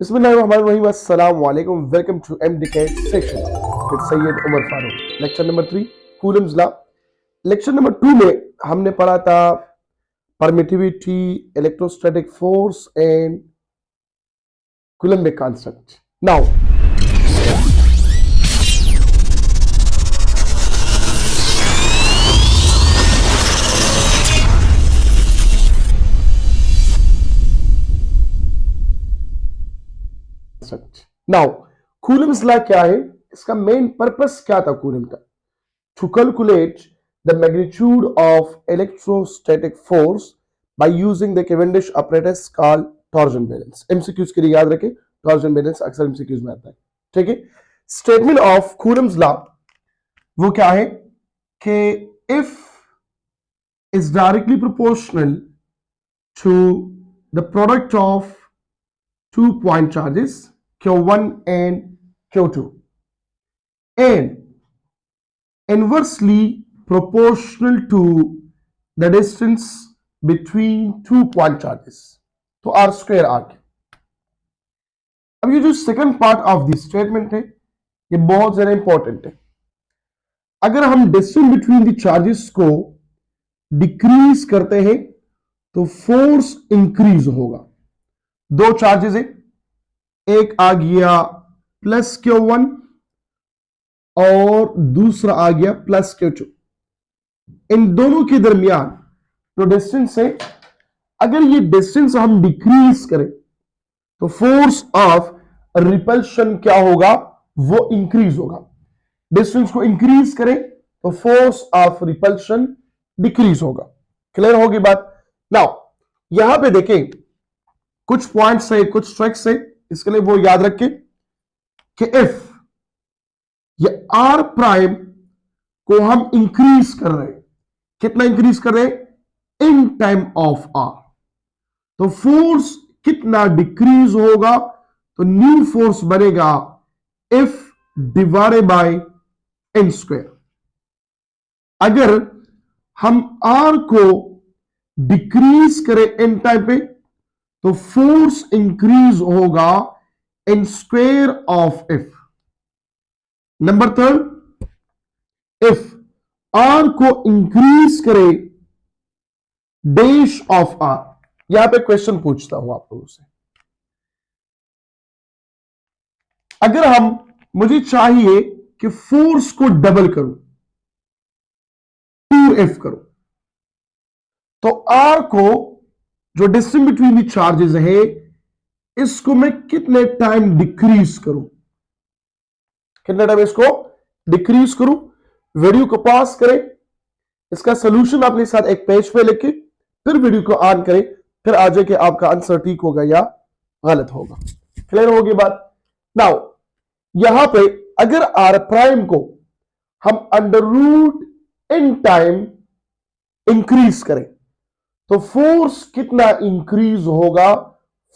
Bismillahirrahmanirrahim. Assalamu alaikum. Welcome to MDK section with Sayyid Umar Farooq. Lecture number 3, Coulomb's law. Lecture number 2 में हमने पढ़ा था permittivity, electrostatic force and Coulombic constant. Now, Coulomb's law क्या है? इसका main purpose क्या था coulomb का? To calculate the magnitude of electrostatic force by using the Cavendish apparatus called torsion balance. MCQs के लिए याद रखें, torsion balance अक्सर MCQs में आता है. ठीक है? Statement of Coulomb's law वो क्या है कि if is directly proportional to the product of 2 point charges Q1 and Q2 and inversely proportional to the distance between 2 point charges, तो R square आ गया. अब ये जो second part of this statement है ये बहुत ज्यादा इंपॉर्टेंट है. अगर हम डिस्टेंस बिटवीन द चार्जेस को डिक्रीज करते हैं तो फोर्स इंक्रीज होगा. दो चार्जेस है, एक आ गया प्लस Q1 और दूसरा आ गया प्लस Q2. इन दोनों के दरमियान जो डिस्टेंस है, अगर ये डिस्टेंस हम डिक्रीज करें तो फोर्स ऑफ रिपल्शन क्या होगा? वो इंक्रीज होगा. डिस्टेंस को इंक्रीज करें तो फोर्स ऑफ रिपल्शन डिक्रीज होगा. क्लियर होगी बात? नाउ यहां पे देखें कुछ पॉइंट्स है, कुछ ट्रिक्स है, इसके लिए वो याद रखें कि इफ ये आर प्राइम को हम इंक्रीज कर रहे हैं, कितना इंक्रीज कर रहे हैं? इन टाइम ऑफ आर, तो फोर्स कितना डिक्रीज होगा? तो न्यू फोर्स बनेगा if divided by N square. अगर हम आर को डिक्रीज करें एन टाइम पे तो फोर्स इंक्रीज होगा in square of F. Number third, if R को इंक्रीज करे डैश ऑफ आर. यहां पे क्वेश्चन पूछता हूं आप लोगों से, अगर मुझे चाहिए कि फोर्स को डबल करूं, 2F करूं, तो आर को जो डिस्टेंस बिटवीन द चार्जेस है इसको मैं कितने टाइम डिक्रीज करूं? कितने टाइम इसको डिक्रीज करूं? वीडियो को पॉज करें, इसका सोल्यूशन अपने साथ एक पेज पे लिख के फिर वीडियो को ऑन करें, फिर आ जाए कि आपका आंसर ठीक होगा या गलत होगा. क्लियर होगी बात? नाउ यहां पे अगर आर प्राइम को हम under root in time increase करें तो फोर्स कितना इंक्रीज होगा?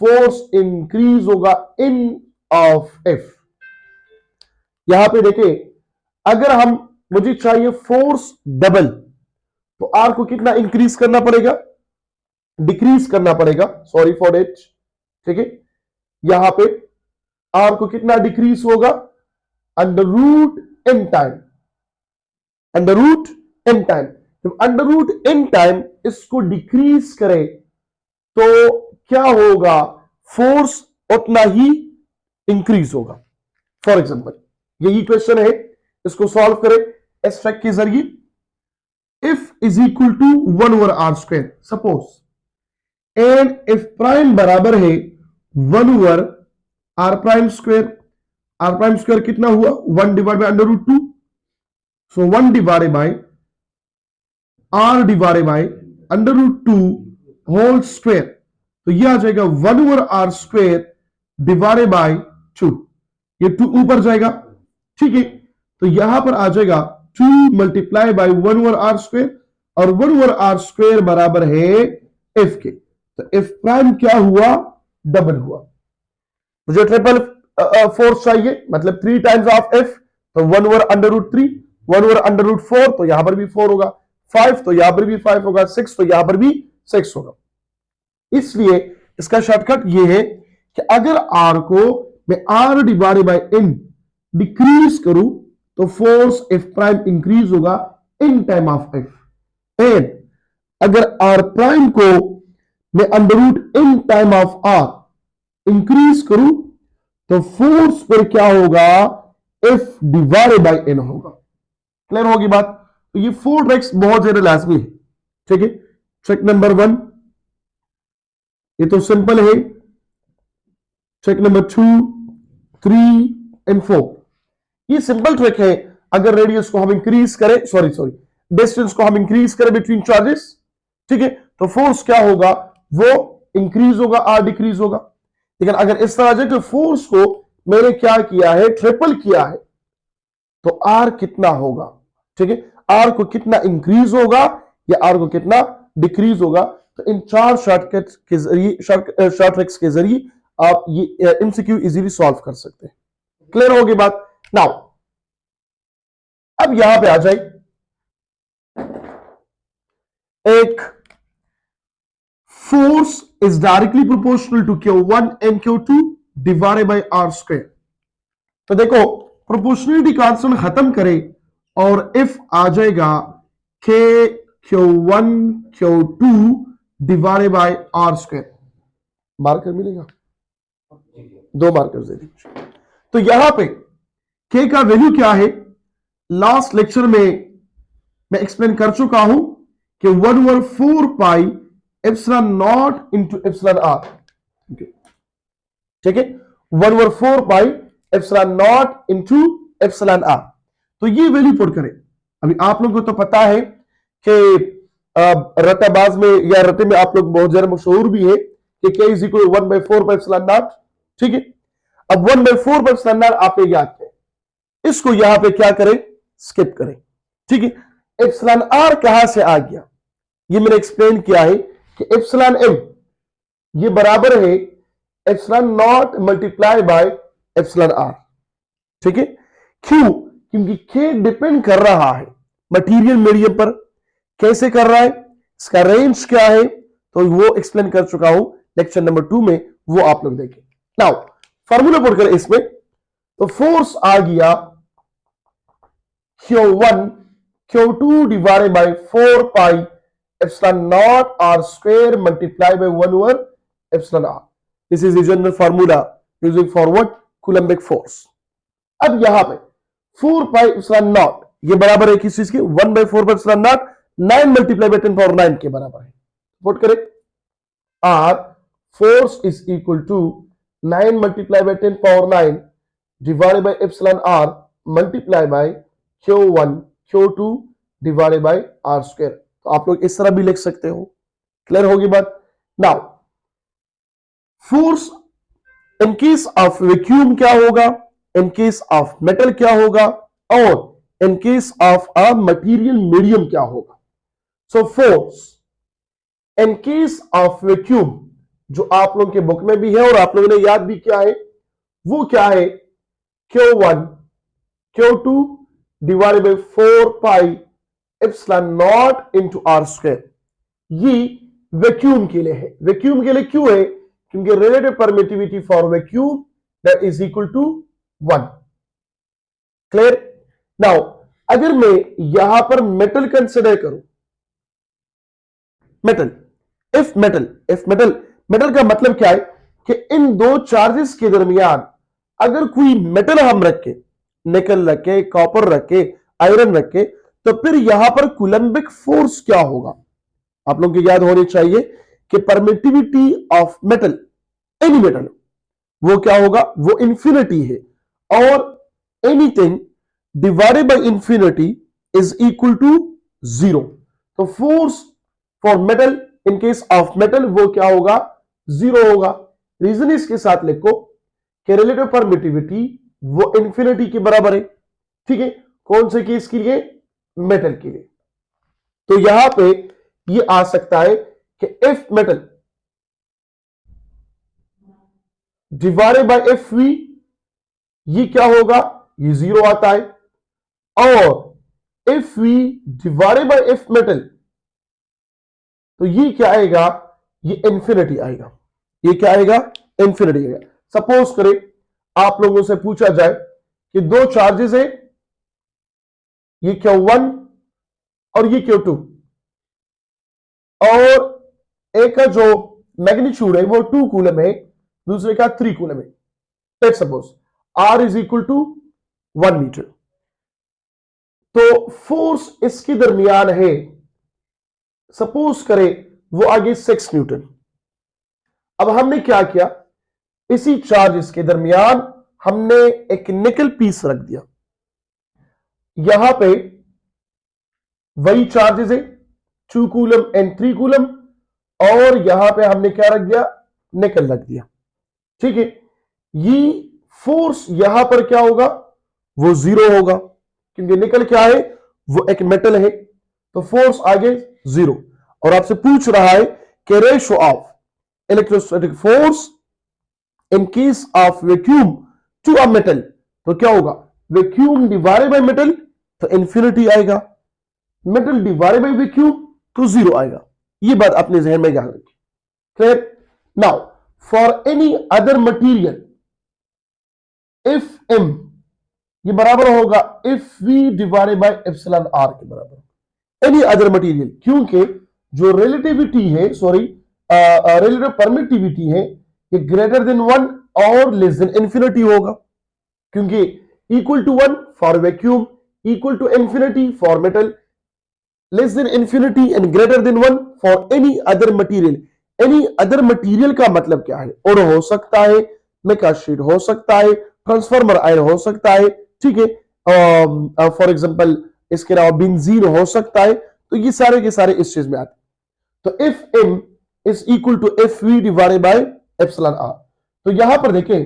फोर्स इंक्रीज होगा इन ऑफ एफ. यहां पे देखिए, अगर मुझे चाहिए फोर्स डबल तो आर को कितना इंक्रीज करना पड़ेगा? डिक्रीज करना पड़ेगा. Sorry for it. ठीक है, यहां पे आर को कितना डिक्रीज होगा? Under root in time. Under root in time. तो अंडर रूट इन टाइम इसको डिक्रीज करें तो क्या होगा? फोर्स उतना ही इंक्रीज होगा. फॉर एग्जांपल यही क्वेश्चन है, इसको सॉल्व करें इस फैक्ट के जरिए. If is equal to 1 over R square suppose, and if prime बराबर है 1 over R prime square. R prime square कितना हुआ? 1 divide by under root 2. So 1 divided by R divided by under root 2 whole square. तो यह आ जाएगा 1 over R square divided by 2. ये 2 ऊपर जाएगा. ठीक है, तो यहां पर आ जाएगा 2 multiply by 1 over R square, और 1 ओवर आर स्क्वायर बराबर है एफ के. तो एफ प्राइम क्या हुआ? डबल हुआ. मुझे ट्रिपल फोर्स चाहिए, मतलब 3 टाइम्स ऑफ एफ, तो 1 over under root 3, 1 over under root 4, तो यहां पर भी 4 होगा, 5 तो यहां पर भी 5 होगा, 6 तो यहां पर भी 6 होगा. इसलिए इसका शॉर्टकट ये है कि अगर आर को मैं R divided by N decrease करूं तो फोर्स एफ प्राइम इंक्रीज होगा in time of F. And अगर आर प्राइम को मैं under root in time of R increase करूं तो फोर्स पर क्या होगा, एफ डिवाइडेड बाय एन होगा। क्लियर होगी बात? तो ये 4 ट्रिक्स बहुत ज्यादा लाजमी है। ठीक है, ट्रिक नंबर 1 ये तो सिंपल है। ट्रिक नंबर 2, 3 एंड 4 ये सिंपल ट्रिक है। अगर रेडियस को हम इंक्रीज करें, सॉरी डिस्टेंस को हम इंक्रीज करें बिटवीन चार्जेस, ठीक है, तो फोर्स क्या होगा, वो इंक्रीज होगा, आर डिक्रीज होगा। लेकिन अगर इस तरह से फोर्स को मैंने क्या किया है, ट्रिपल किया है, तो आर कितना होगा? ठीक है, आर को कितना इंक्रीज होगा या आर को कितना डिक्रीज होगा? तो इन 4 शॉर्टकट के जरिए, शॉर्ट ट्रिक्स के जरिए आप ये एमसीक्यू इजीली सॉल्व कर सकते हैं। क्लियर होगी बात? नाउ अब यहां पे आ जाए, एक force is directly proportional to Q1 and Q2 divided by R square. तो देखो प्रोपोर्शनलिटी कांस्टेंट खत्म करें और इफ आ जाएगा K Q1 Q2 divided by R square. Marker मिलेगा, 2 मार्कर दे दीजिए। तो यहां पे K का वैल्यू क्या है, लास्ट लेक्चर में मैं एक्सप्लेन कर चुका हूं कि 1/4 pi epsilon naught into epsilon R. ठीक है, 1/4 pi epsilon naught into epsilon R. तो ये वैल्यू पुट करें। अभी आप लोगों को तो पता है कि रटाबाज में या रटे में आप लोग बहुत ज्यादा मशहूर भी है कि K is equal 1/4 pi epsilon not. ठीक है, अब 1/4 पाई एप्सिलॉन नॉट आप याद करें, इसको यहां पे क्या करें, स्किप करें। ठीक है, एप्सिलॉन आर कहां से आ गया, ये मैंने एक्सप्लेन किया है कि एप्सिलॉन एम ये बराबर है epsilon naught multiply by epsilon R. ठीक है, क्यों? क्योंकि K डिपेंड कर रहा है मटेरियल मीडियम पर। कैसे कर रहा है, इसका रेंज क्या है, तो वो एक्सप्लेन कर चुका हूं लेक्चर नंबर 2 में, वो आप लोग देखें। नाउ फॉर्मूला पुट करें इसमें, तो फोर्स आ गया Q1 Q2 divided by 4 pi epsilon naught R square multiply by 1 over epsilon R. This is the general formula using for what, coulombic force. अब यहां पे 4 पाई एप्सिलॉन नॉट ये बराबर है किस चीज के, 1/4 pi epsilon naught 9 multiply by 10 power 9 के बराबर है। पुट करें, R force is equal to 9 multiply by 10 power 9 divided by epsilon R multiply by Q1 Q2 divided by R square. तो आप लोग इस तरह भी लिख सकते हो। क्लियर होगी बात? Now force in case of vacuum क्या होगा, इन केस ऑफ मेटल क्या होगा, और इन case of a material medium क्या होगा। So force in case of vacuum जो आप लोगों के बुक में भी है और आप लोगों ने याद भी किया है, वो क्या है, Q1 Q2 divided by 4 pi epsilon naught into R square. ये वैक्यूम के लिए है। वैक्यूम के लिए क्यों है, क्योंकि relative permittivity for vacuum that is equal to 1। Clear? Now अगर मैं यहां पर मेटल कंसिडर करूं, मेटल का मतलब क्या है कि इन दो चार्जेस के दरमियान अगर कोई मेटल हम रखे, निकल रखे, कॉपर रखे, आयरन रखे, तो फिर यहां पर कूलम्बिक फोर्स क्या होगा, आप लोगों को याद होनी चाहिए कि permittivity of metal, any metal, वो क्या होगा, वो इंफिनिटी है, और anything divided by infinity is equal to 0। तो force for metal in case of metal वो क्या होगा, 0 होगा। रीजन इसके साथ लिखो कि रिलेटिव परमिटिविटी वो इंफिनिटी के बराबर है। ठीक है, कौन से केस के लिए, मेटल के लिए। तो यहां पे ये आ सकता है कि F metal divided by F V, ये क्या होगा, ये 0 आता है, और F V divided by F metal, तो ये क्या आएगा, ये इंफिनिटी आएगा। ये क्या आएगा, इंफिनिटी है। सपोज करें आप लोगों से पूछा जाए कि दो चार्जेस है, ये Q1 और ये Q2, और एक का जो मैग्नीट्यूड है वो 2 कूलम है, दूसरे का 3 कूलम है। Let's suppose R is equal to 1 metre. तो फोर्स इसके दरमियान है, सपोज करें वो आगे 6 न्यूटन। अब हमने क्या किया, इसी चार्जेस के दरमियान हमने एक निकल पीस रख दिया। यहां पे वही चार्जेस है 2 कूलम एंड 3 कूलम, और यहां पे हमने क्या रख दिया, निकल रख दिया। ठीक है, ये फोर्स यहां पर क्या होगा, वो 0 होगा, क्योंकि निकल क्या है, वो एक मेटल है, तो फोर्स आगे 0। और आपसे पूछ रहा है कि ratio of electrostatic force in case of vacuum to a metal, तो क्या होगा, वैक्यूम डिवाइडेड बाय मेटल तो इंफिनिटी आएगा, मेटल डिवाइडेड बाय वैक्यूम तो 0 आएगा। ये बात अपने जहन में याद रखिए। Clear? Now for any other material, if m ये बराबर होगा if v divided by epsilon r के बराबर, एनी अदर मटीरियल, क्योंकि जो रिलेटिविटी है, सॉरी रिलेटिव परमिटिविटी है, ये ग्रेटर देन 1 और लेस देन इंफिनिटी होगा, क्योंकि equal to 1 for vacuum, equal to infinity for metal, less than infinity and greater than 1 for any other material. Any other material का मतलब क्या है, और हो सकता है मेका शीट हो सकता है, ट्रांसफार्मर आयरन हो सकता है, ठीक है, फॉर एग्जांपल इसके अलावा बेंजीन हो सकता है, तो ये सारे के सारे इस चीज में आते हैं। तो F m is equal to F V divided by epsilon r, तो यहां पर देखें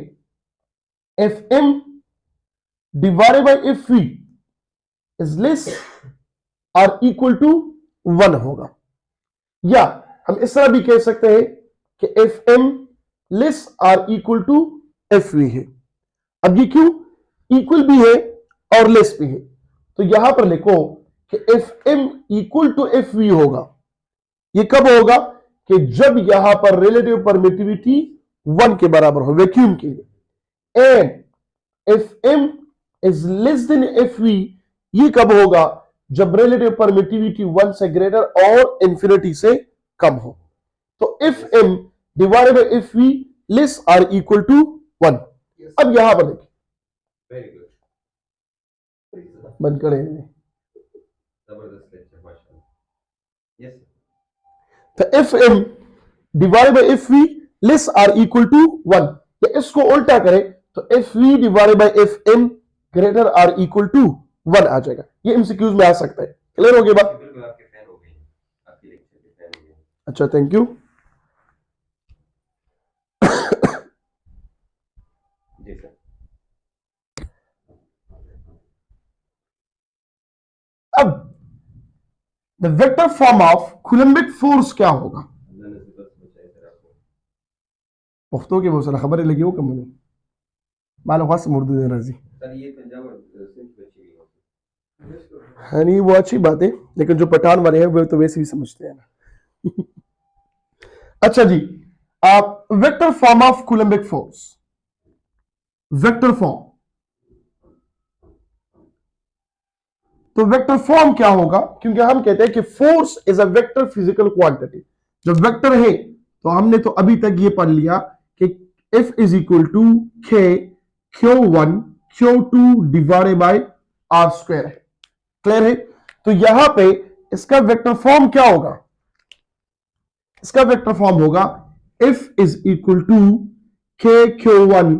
F m divided by F V is less और इक्वल टू 1 होगा, या हम इस तरह भी कह सकते हैं कि एफ m लेस और इक्वल टू एफ वी है। अब ये क्यों, इक्वल भी है और लेस भी है, तो यहां पर लिखो कि F m equal to F V होगा। ये कब होगा, कि जब यहां पर रिलेटिव परमिटिविटी 1 के बराबर हो वैक्यूम के लिए, and F m is less than F V, ये कब होगा, जब रिलेटिव परमिटिविटी 1 से ग्रेटर और इंफिनिटी से कम हो। तो F m divided by F V less or equal to 1। अब यहां पर देखिए, वेरी गुड, बंद करें, जबरदस्त लेक्चर माशाल्लाह। यस तो F m divided by F V less or equal to 1, या इसको उल्टा करें तो F V divided by F m greater or equal to 1 आ जाएगा। ये एमसीक्यूज में आ सकता है। क्लियर हो गया बात? बिल्कुल, आपके फैन हो गए, आपके लेक्चर के फैन हो गए। अच्छा, थैंक यू। जी सर। अब the vector form of coulombic force क्या होगा? अल्लाह ने बस बचाए सर आपको। पुख्तों के बहुत सारा खबर लगी हो कम नहीं मालूम खास मुर्दू दे रजी सर ये पंजाब और सिंध बची हुई है। है नहीं, वो अच्छी बात है, लेकिन जो पठान वाले हैं वो तो वैसे ही समझते हैं ना। अच्छा जी, आप vector form of coulombic force, vector form, तो वेक्टर फॉर्म क्या होगा, क्योंकि हम कहते हैं कि force is a vector physical quantity. जब वेक्टर है तो हमने तो अभी तक ये पढ़ लिया कि F is equal to K Q1 Q2 divided by R square है। क्लियर है? तो यहां पे इसका वेक्टर फॉर्म क्या होगा, इसका वेक्टर फॉर्म होगा F is equal to K Q1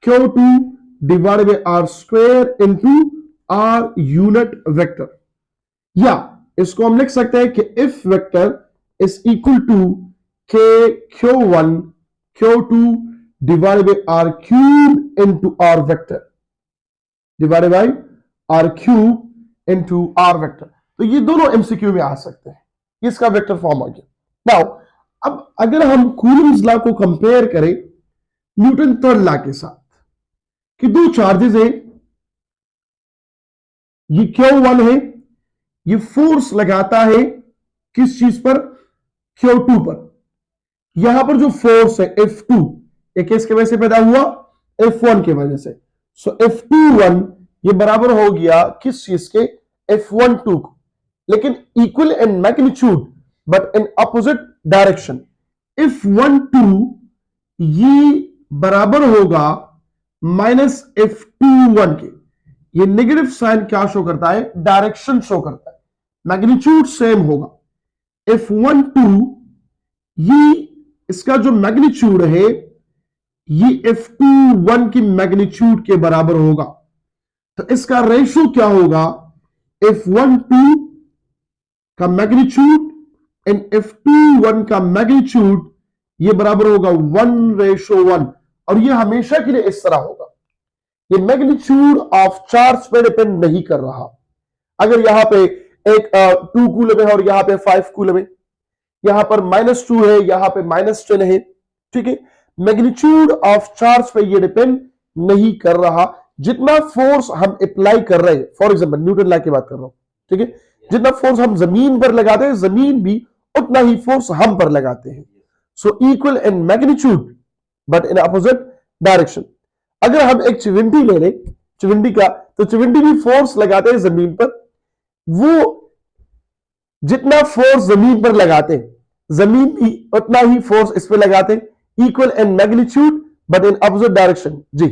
Q2 divided by R square into R unit vector, या इसको हम लिख सकते हैं कि F vector is equal to K Q1 Q2 divided by R cube into R vector divided by R cube into R vector. तो ये दोनों एमसीक्यू में आ सकते हैं, इसका वेक्टर फॉर्म आ गया। नाउ अब अगर हम कूलम्स लॉ को कंपेयर करें न्यूटन थर्ड लॉ के साथ, कि दो चार्जेस है, ये Q1 है, ये फोर्स लगाता है किस चीज पर, Q2 पर। यहां पर जो फोर्स है F2, ये किसके वजह से पैदा हुआ? F1 की वजह से। सो F21 ये बराबर हो गया किस चीज के? F12 को, लेकिन equal in magnitude but in opposite direction. F12 ये बराबर होगा -F21 के। ये नेगेटिव साइन क्या शो करता है? डायरेक्शन शो करता है। मैग्नीट्यूड सेम होगा। F12 ये इसका जो मैग्नीट्यूड है ये F21 की मैग्नीट्यूड के बराबर होगा। तो इसका रेशियो क्या होगा? F12 का मैग्नीट्यूड एंड F21 का मैग्नीट्यूड ये बराबर होगा 1:1, और ये हमेशा के लिए इस तरह होगा। ये मैग्नीट्यूड ऑफ चार्ज पे डिपेंड नहीं कर रहा। अगर यहां पे एक 2 कूलम है और यहां पे 5 कूलम है, यहां पर -2 है, यहां पे -10 है, ठीक है। मैग्नीट्यूड ऑफ चार्ज पे ये डिपेंड नहीं कर रहा। जितना फोर्स हम अप्लाई कर रहे हैं, फॉर एग्जांपल न्यूटन लॉ की बात कर रहा हूं, ठीक है, जितना फोर्स हम जमीन पर लगाते हैं, जमीन भी उतना ही फोर्स हम पर लगाते हैं। So equal in magnitude but in opposite direction. अगर हम एक चिविंटी ले लें, चिविंटी का, तो चिविंटी भी फोर्स लगाते हैं जमीन पर, वो जितना फोर्स जमीन पर लगाते हैं, जमीन भी उतना ही फोर्स इस पर लगाते हैं, equal in magnitude but in opposite direction. जी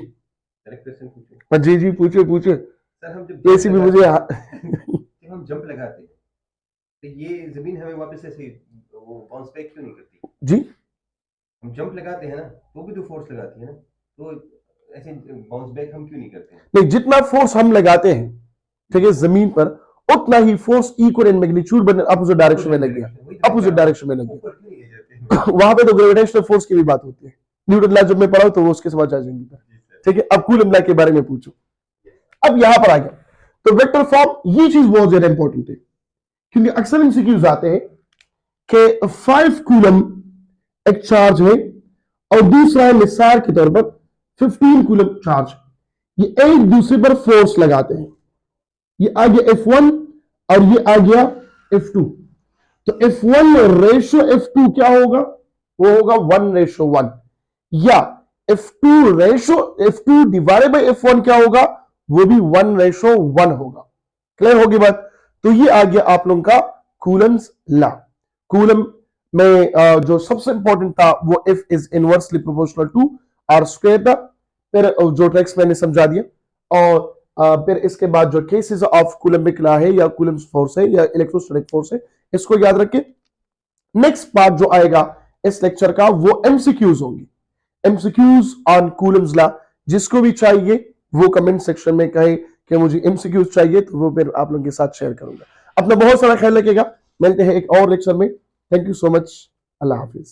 जी जी, पूछिए पूछिए। सर हम जब ऐसी भी मुझे जब हम जंप लगाते हैं तो ये जमीन हमें वापस ऐसे वो बाउंस बैक क्यों नहीं करती? जी, हम जंप लगाते हैं ना, तो भी तो फोर्स लगाती है ना, तो ऐसे बाउंस बैक हम क्यों नहीं करते हैं? नहीं, जितना फोर्स हम लगाते हैं, ठीक है, जमीन पर, उतना ही force equal in magnitude but opposite direction में लग गया। अपोजिट डायरेक्शन में लग गया। ऊपर क्यों नहीं ले जाते हैं? वहां पे तो ग्रेविटेशनल फोर्स की भी बात होती है। न्यूटन लॉ जब मैं पढ़ा तो वो उसके समझ आ जाएंगे, ठीक है। अब कूलम लॉ के बारे में पूछो। अब यहां पर आ गया तो वेक्टर फॉर्म, ये चीज बहुत ज्यादा इंपॉर्टेंट है, क्योंकि अक्सर एमसीक्यूज आते हैं कि 5 कूलम एक चार्ज है और दूसरा है मिसाल के तौर पर 15 कूलम चार्ज। ये एक दूसरे पर फोर्स लगाते हैं। ये आ गया F1 और ये आ गया F2। तो F1 रेशियो F2 क्या होगा? वो होगा 1:1, या F2 ratio F2 divided by F1 क्या होगा? वो भी 1:1 होगा। क्लियर होगी बात? तो ये आ गया आप लोगों का कूलम्स लॉ। कूलम में जो सबसे इंपॉर्टेंट था वो F is inversely proportional to R square था। फिर जो ट्रिक्स मैंने समझा दिया, और फिर इसके बाद जो केसेस ऑफ कूलम्बिक लॉ है या कूलम्स फोर्स है या इलेक्ट्रोस्टैटिक फोर्स है, इसको याद रखिए। नेक्स्ट पार्ट जो आएगा इस लेक्चर का वो एमसीक्यूज होंगे, एमसीक्यूज ऑन कूलम्स लॉ। जिसको भी चाहिए वो कमेंट सेक्शन में कहे कि मुझे एमसीक्यूज चाहिए, तो वो फिर आप लोगों के साथ शेयर करूंगा। अपना बहुत सारा ख्याल रखिएगा। मिलते हैं एक और लेक्चर में। Thank you so much. Allah Hafiz.